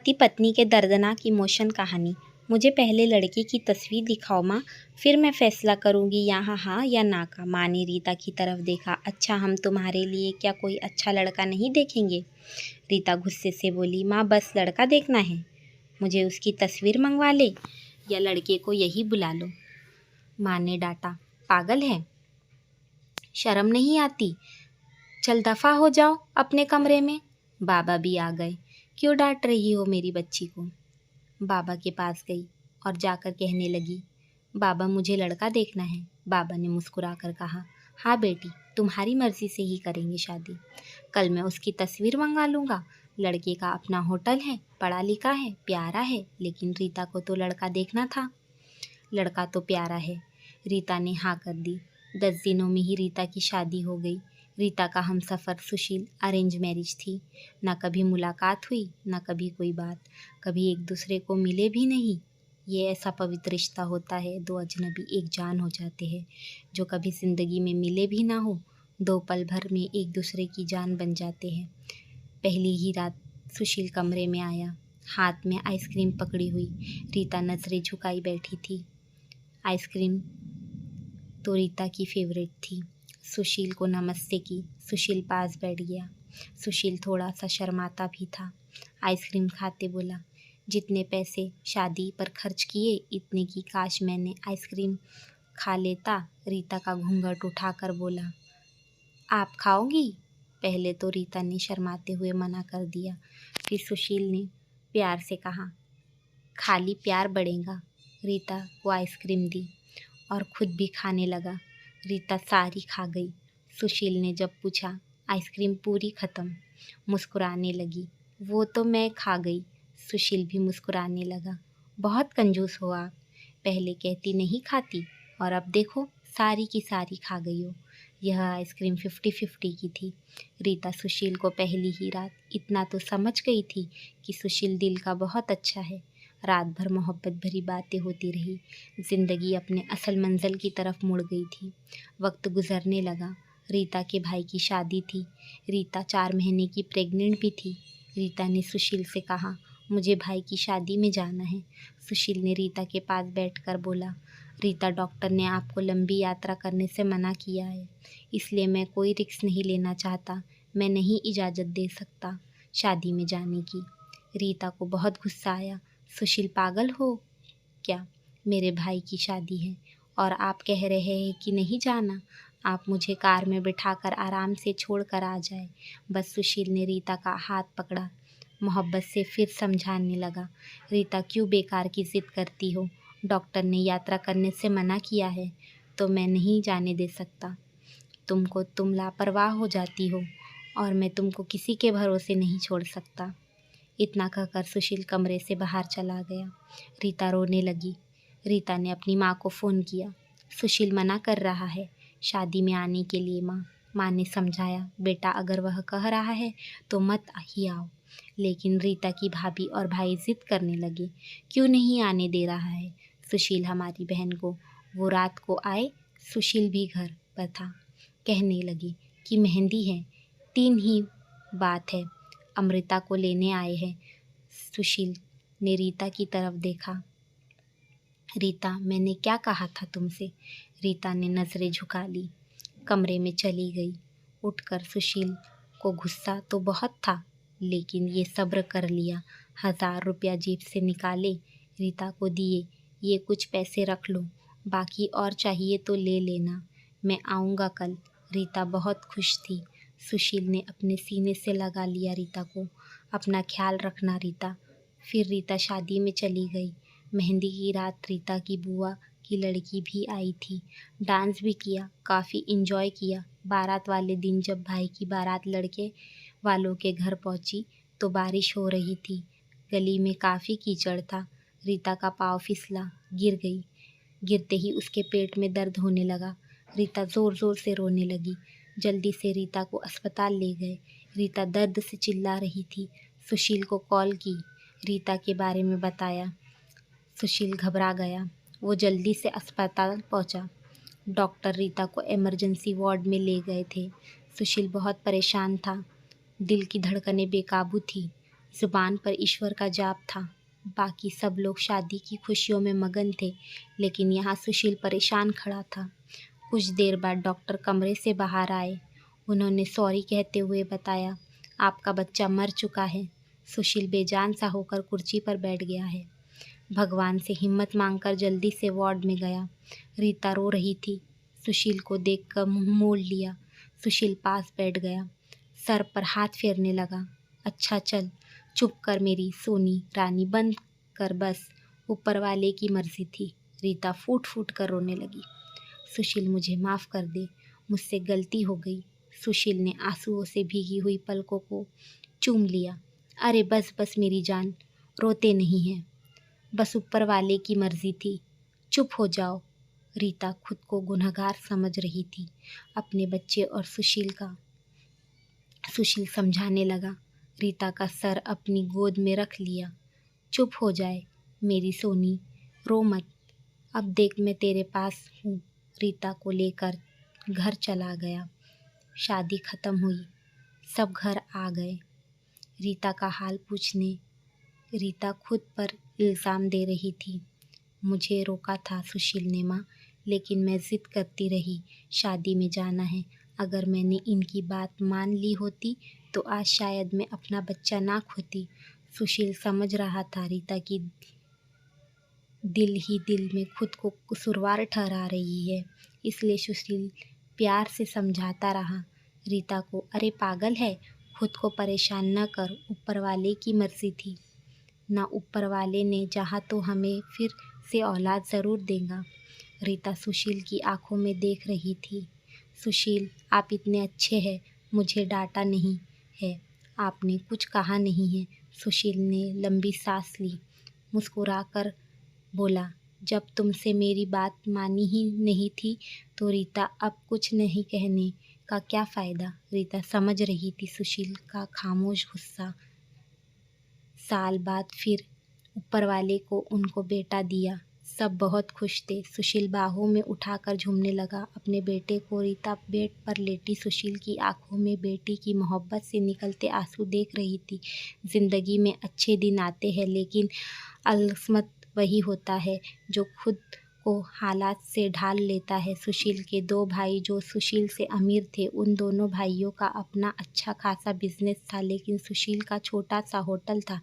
पति पत्नी के दर्दनाक इमोशन कहानी। मुझे पहले लड़के की तस्वीर दिखाओ माँ, फिर मैं फैसला करूँगी यहाँ हाँ या ना का। माँ ने रीता की तरफ देखा। अच्छा, हम तुम्हारे लिए क्या कोई अच्छा लड़का नहीं देखेंगे? रीता गुस्से से बोली। माँ बस लड़का देखना है, मुझे उसकी तस्वीर मंगवा ले या लड़के को यही बुला लो। माँ ने डांटा। पागल है, शर्म नहीं आती? चल दफ़ा हो जाओ अपने कमरे में। बाबा भी आ गए। क्यों डांट रही हो मेरी बच्ची को? बाबा के पास गई और जाकर कहने लगी, बाबा मुझे लड़का देखना है। बाबा ने मुस्कुराकर कहा, हाँ बेटी, तुम्हारी मर्ज़ी से ही करेंगे शादी। कल मैं उसकी तस्वीर मंगवा लूँगा। लड़के का अपना होटल है, पढ़ा लिखा है, प्यारा है, लेकिन रीता को तो लड़का देखना था। लड़का तो प्यारा है। रीता ने हाँ कर दी। 10 दिनों में ही रीता की शादी हो गई। रीता का हमसफ़र सुशील अरेंज मैरिज थी। ना कभी मुलाकात हुई, ना कभी कोई बात, कभी एक दूसरे को मिले भी नहीं। ये ऐसा पवित्र रिश्ता होता है, दो अजनबी एक जान हो जाते हैं, जो कभी ज़िंदगी में मिले भी ना हो, 2 पल भर में एक दूसरे की जान बन जाते हैं। पहली ही रात सुशील कमरे में आया, हाथ में आइसक्रीम पकड़ी हुई। रीता नज़रें झुकाई बैठी थी। आइसक्रीम तो रीता की फेवरेट थी। सुशील को नमस्ते की। सुशील पास बैठ गया। सुशील थोड़ा सा शर्माता भी था। आइसक्रीम खाते बोला, जितने पैसे शादी पर खर्च किए, इतने की काश मैंने आइसक्रीम खा लेता। रीता का घूंघट उठाकर बोला, आप खाओगी? पहले तो रीता ने शर्माते हुए मना कर दिया, फिर सुशील ने प्यार से कहा, खाली प्यार बढ़ेगा। रीता को आइसक्रीम दी और खुद भी खाने लगा। रीता सारी खा गई। सुशील ने जब पूछा, आइसक्रीम पूरी ख़त्म? मुस्कुराने लगी। वो तो मैं खा गई। सुशील भी मुस्कुराने लगा। बहुत कंजूस हो आप, पहले कहती नहीं खाती और अब देखो सारी की सारी खा गई हो। यह आइसक्रीम 50-50 की थी। रीता सुशील को पहली ही रात इतना तो समझ गई थी कि सुशील दिल का बहुत अच्छा है। रात भर मोहब्बत भरी बातें होती रही। ज़िंदगी अपने असल मंजिल की तरफ मुड़ गई थी। वक्त गुजरने लगा। रीता के भाई की शादी थी। रीता 4 महीने की प्रेग्नेंट भी थी। रीता ने सुशील से कहा, मुझे भाई की शादी में जाना है। सुशील ने रीता के पास बैठकर बोला, रीता, डॉक्टर ने आपको लंबी यात्रा करने से मना किया है, इसलिए मैं कोई रिस्क नहीं लेना चाहता। मैं नहीं इजाज़त दे सकता शादी में जाने की। रीता को बहुत गुस्सा आया। सुशील, पागल हो क्या? मेरे भाई की शादी है और आप कह रहे हैं कि नहीं जाना? आप मुझे कार में बिठाकर आराम से छोड़ कर आ जाए। बस। सुशील ने रीता का हाथ पकड़ा, मोहब्बत से फिर समझाने लगा, रीता क्यों बेकार की ज़िद करती हो? डॉक्टर ने यात्रा करने से मना किया है तो मैं नहीं जाने दे सकता। तुम लापरवाह हो जाती हो और मैं तुमको किसी के भरोसे नहीं छोड़ सकता। इतना कहकर सुशील कमरे से बाहर चला गया। रीता रोने लगी। रीता ने अपनी माँ को फ़ोन किया। सुशील मना कर रहा है शादी में आने के लिए माँ। माँ ने समझाया, बेटा अगर वह कह रहा है तो मत ही आओ। लेकिन रीता की भाभी और भाई ज़िद करने लगे, क्यों नहीं आने दे रहा है सुशील हमारी बहन को? वो रात को आए। सुशील भी घर पर था। कहने लगे कि मेहंदी है, 3 ही बात है, अमृता को लेने आए हैं। सुशील ने रीता की तरफ देखा। रीता, मैंने क्या कहा था तुमसे? रीता ने नज़रें झुका ली, कमरे में चली गई। उठकर सुशील को गुस्सा तो बहुत था, लेकिन ये सब्र कर लिया। 1000 रुपया जेब से निकाले, रीता को दिए। ये कुछ पैसे रख लो, बाकी और चाहिए तो ले लेना, मैं आऊँगा कल। रीता बहुत खुश थी। सुशील ने अपने सीने से लगा लिया रीता को। अपना ख्याल रखना रीता। फिर रीता शादी में चली गई। मेहंदी की रात रीता की बुआ की लड़की भी आई थी। डांस भी किया, काफ़ी इंजॉय किया। बारात वाले दिन जब भाई की बारात लड़के वालों के घर पहुंची तो बारिश हो रही थी। गली में काफ़ी कीचड़ था। रीता का पाँव फिसला, गिर गई। गिरते ही उसके पेट में दर्द होने लगा। रीता ज़ोर ज़ोर से रोने लगी। जल्दी से रीता को अस्पताल ले गए। रीता दर्द से चिल्ला रही थी। सुशील को कॉल की, रीता के बारे में बताया। सुशील घबरा गया। वो जल्दी से अस्पताल पहुंचा। डॉक्टर रीता को इमरजेंसी वार्ड में ले गए थे। सुशील बहुत परेशान था। दिल की धड़कनें बेकाबू थी। ज़ुबान पर ईश्वर का जाप था। बाकी सब लोग शादी की खुशियों में मगन थे, लेकिन यहाँ सुशील परेशान खड़ा था। कुछ देर बाद डॉक्टर कमरे से बाहर आए। उन्होंने सॉरी कहते हुए बताया, आपका बच्चा मर चुका है। सुशील बेजान सा होकर कुर्सी पर बैठ गया है। भगवान से हिम्मत मांगकर जल्दी से वार्ड में गया। रीता रो रही थी। सुशील को देखकर मुंह मोड़ लिया। सुशील पास बैठ गया, सर पर हाथ फेरने लगा। अच्छा चल, चुप कर मेरी सोनी रानी, बंद कर बस, ऊपर वाले की मर्जी थी। रीता फूट फूट कर रोने लगी। सुशील मुझे माफ़ कर दे, मुझसे गलती हो गई। सुशील ने आंसुओं से भीगी हुई पलकों को चूम लिया। अरे बस बस मेरी जान, रोते नहीं हैं, बस ऊपर वाले की मर्जी थी, चुप हो जाओ। रीता खुद को गुनहगार समझ रही थी अपने बच्चे और सुशील का। सुशील समझाने लगा। रीता का सर अपनी गोद में रख लिया। चुप हो जाए मेरी सोनी, रो मत, अब देख मैं तेरे पास हूँ। रीता को लेकर घर चला गया। शादी खत्म हुई, सब घर आ गए रीता का हाल पूछने। रीता खुद पर इल्ज़ाम दे रही थी। मुझे रोका था सुशील ने माँ, लेकिन मैं ज़िद करती रही, शादी में जाना है। अगर मैंने इनकी बात मान ली होती तो आज शायद मैं अपना बच्चा ना खोती। सुशील समझ रहा था रीता की दिल ही दिल में खुद को कसूरवार ठहरा रही है, इसलिए सुशील प्यार से समझाता रहा रीता को। अरे पागल है, खुद को परेशान न कर, ऊपर वाले की मर्जी थी ना, ऊपर वाले ने चाहा तो हमें फिर से औलाद ज़रूर देगा। रीता सुशील की आंखों में देख रही थी। सुशील आप इतने अच्छे हैं, मुझे डांटा नहीं है, आपने कुछ कहा नहीं है। सुशील ने लंबी सांस ली, मुस्कुराकर बोला, जब तुमसे मेरी बात मानी ही नहीं थी तो रीता अब कुछ नहीं कहने का क्या फ़ायदा। रीता समझ रही थी सुशील का खामोश गुस्सा। साल बाद फिर ऊपर वाले को उनको बेटा दिया। सब बहुत खुश थे। सुशील बाहों में उठाकर झूमने लगा अपने बेटे को। रीता बेड पर लेटी सुशील की आंखों में बेटी की मोहब्बत से निकलते आंसू देख रही थी। ज़िंदगी में अच्छे दिन आते हैं, लेकिन अलमत वही होता है जो खुद को हालात से ढाल लेता है। सुशील के दो भाई जो सुशील से अमीर थे, उन दोनों भाइयों का अपना अच्छा खासा बिजनेस था, लेकिन सुशील का छोटा सा होटल था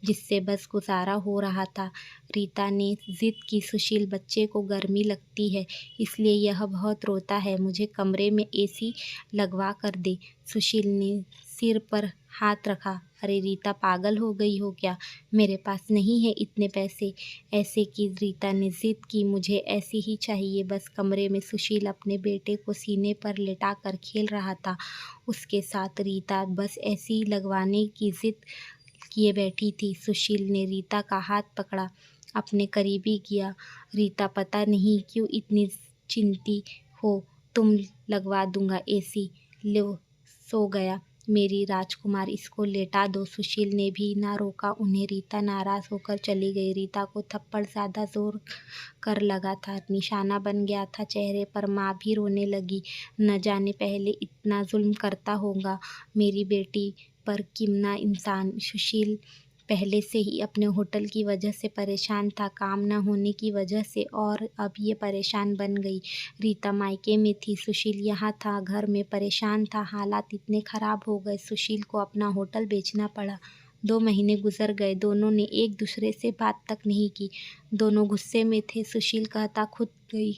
जिससे बस गुजारा हो रहा था। रीता ने जिद की, सुशील बच्चे को गर्मी लगती है इसलिए यह बहुत रोता है, मुझे कमरे में एसी लगवा कर दे। सुशील ने सिर पर हाथ रखा। अरे रीता पागल हो गई हो क्या, मेरे पास नहीं है इतने पैसे। ऐसे की रीता ने जिद की, मुझे ऐसी ही चाहिए बस कमरे में। सुशील अपने बेटे को सीने पर लेटाकर खेल रहा था उसके साथ। रीता बस ऐसी लगवाने की जिद किए बैठी थी। सुशील ने रीता का हाथ पकड़ा, अपने करीबी किया। रीता पता नहीं क्यों इतनी चिंती हो, तुम लगवा दूंगा एसी, लो सो गया मेरी राजकुमार, इसको लेटा दो। सुशील ने भी ना रोका उन्हें। रीता नाराज़ होकर चली गई। रीता को थप्पड़ ज़्यादा जोर कर लगा था, निशाना बन गया था चेहरे पर। माँ भी रोने लगी, न जाने पहले इतना जुल्म करता होगा मेरी बेटी पर कितना इंसान। सुशील पहले से ही अपने होटल की वजह से परेशान था, काम न होने की वजह से, और अब ये परेशान बन गई। रीता मायके में थी, सुशील यहाँ था, घर में परेशान था। हालात इतने ख़राब हो गए, सुशील को अपना होटल बेचना पड़ा। 2 महीने गुजर गए, दोनों ने एक दूसरे से बात तक नहीं की। दोनों गुस्से में थे। सुशील कहता खुद गई,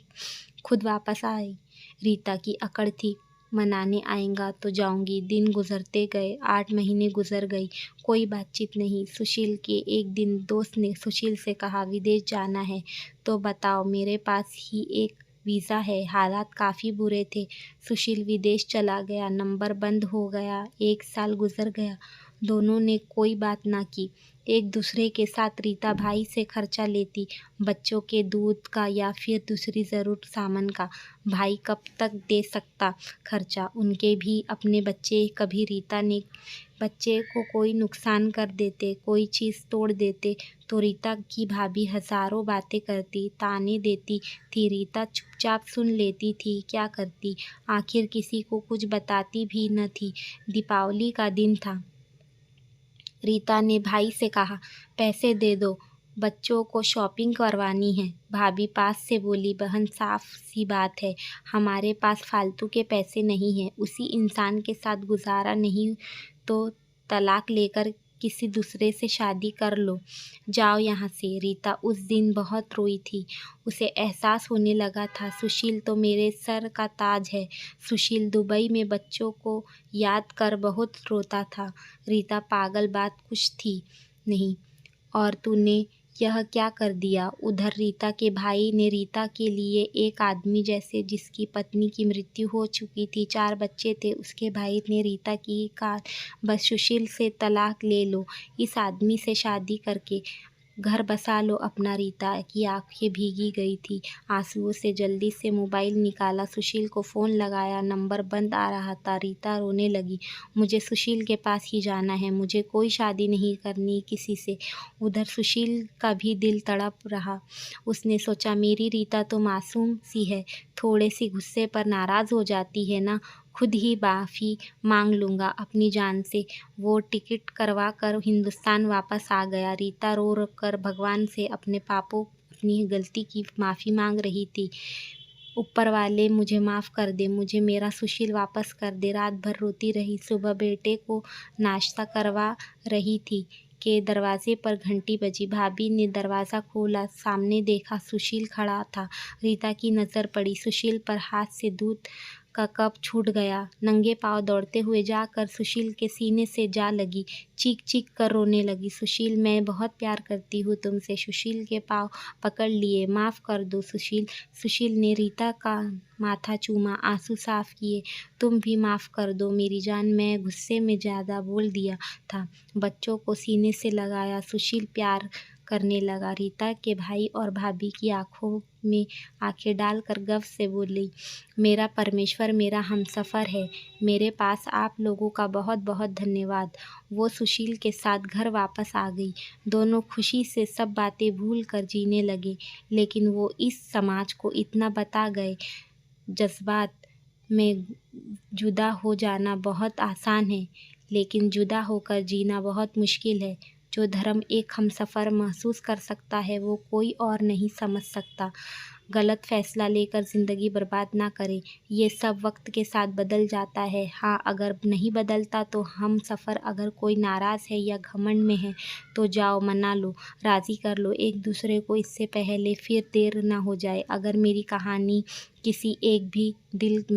खुद वापस आई। रीता की अकड़ थी, मनाने आएगा तो जाऊंगी। दिन गुजरते गए, 8 महीने गुजर गई, कोई बातचीत नहीं। सुशील के एक दिन दोस्त ने सुशील से कहा, विदेश जाना है तो बताओ, मेरे पास ही एक वीज़ा है। हालात काफ़ी बुरे थे। सुशील विदेश चला गया, नंबर बंद हो गया। 1 साल गुजर गया, दोनों ने कोई बात ना की एक दूसरे के साथ। रीता भाई से खर्चा लेती, बच्चों के दूध का या फिर दूसरी ज़रूरत सामान का। भाई कब तक दे सकता खर्चा, उनके भी अपने बच्चे। कभी रीता ने बच्चे को कोई नुकसान कर देते, कोई चीज़ तोड़ देते तो रीता की भाभी हज़ारों बातें करती, ताने देती थी। रीता चुपचाप सुन लेती थी, क्या करती, आखिर किसी को कुछ बताती भी न थी। दीपावली का दिन था, रीता ने भाई से कहा, पैसे दे दो, बच्चों को शॉपिंग करवानी है। भाभी पास से बोली, बहन साफ सी बात है, हमारे पास फालतू के पैसे नहीं हैं। उसी इंसान के साथ गुजारा नहीं तो तलाक लेकर किसी दूसरे से शादी कर लो, जाओ यहाँ से। रीता उस दिन बहुत रोई थी। उसे एहसास होने लगा था, सुशील तो मेरे सर का ताज है। सुशील दुबई में बच्चों को याद कर बहुत रोता था। रीता पागल, बात कुछ थी नहीं। और तूने यह क्या कर दिया? उधर रीता के भाई ने रीता के लिए एक आदमी जैसे, जिसकी पत्नी की मृत्यु हो चुकी थी, 4 बच्चे थे, उसके भाई ने रीता की कहा, बस सुशील से तलाक ले लो, इस आदमी से शादी करके घर बसा लो अपना। रीता की आंखें भीगी गई थी आंसुओं से। जल्दी से मोबाइल निकाला, सुशील को फ़ोन लगाया, नंबर बंद आ रहा था। रीता रोने लगी, मुझे सुशील के पास ही जाना है, मुझे कोई शादी नहीं करनी किसी से। उधर सुशील का भी दिल तड़प रहा। उसने सोचा, मेरी रीता तो मासूम सी है, थोड़े से गुस्से पर नाराज़ हो जाती है ना, खुद ही माफ़ी मांग लूँगा अपनी जान से। वो टिकट करवा कर हिंदुस्तान वापस आ गया। रीता रो रो कर भगवान से अपने पापों, अपनी गलती की माफ़ी मांग रही थी। ऊपर वाले, मुझे माफ़ कर दे, मुझे मेरा सुशील वापस कर दे। रात भर रोती रही। सुबह बेटे को नाश्ता करवा रही थी कि दरवाजे पर घंटी बजी। भाभी ने दरवाज़ा खोला, सामने देखा सुशील खड़ा था। रीता की नज़र पड़ी सुशील पर, हाथ से दूध का कप छूट गया। नंगे पांव दौड़ते हुए जाकर सुशील के सीने से जा लगी, चीख चीख कर रोने लगी, सुशील मैं बहुत प्यार करती हूँ तुमसे। सुशील के पाँव पकड़ लिए, माफ़ कर दो सुशील। सुशील ने रीता का माथा चूमा, आंसू साफ किए, तुम भी माफ़ कर दो मेरी जान, मैं गुस्से में ज़्यादा बोल दिया था। बच्चों को सीने से लगाया, सुशील प्यार करने लगा। रीता के भाई और भाभी की आंखों में आंखें डालकर गव से बोली, मेरा परमेश्वर मेरा हमसफ़र है, मेरे पास आप लोगों का बहुत बहुत धन्यवाद। वो सुशील के साथ घर वापस आ गई। दोनों खुशी से सब बातें भूल कर जीने लगे। लेकिन वो इस समाज को इतना बता गए, जज्बात में जुदा हो जाना बहुत आसान है, लेकिन जुदा होकर जीना बहुत मुश्किल है। जो धर्म एक हमसफ़र महसूस कर सकता है, वो कोई और नहीं समझ सकता। गलत फ़ैसला लेकर ज़िंदगी बर्बाद ना करें, ये सब वक्त के साथ बदल जाता है। हाँ, अगर नहीं बदलता तो हमसफ़र, अगर कोई नाराज़ है या घमंड में है तो जाओ मना लो, राज़ी कर लो एक दूसरे को, इससे पहले फिर देर ना हो जाए। अगर मेरी कहानी किसी एक भी दिल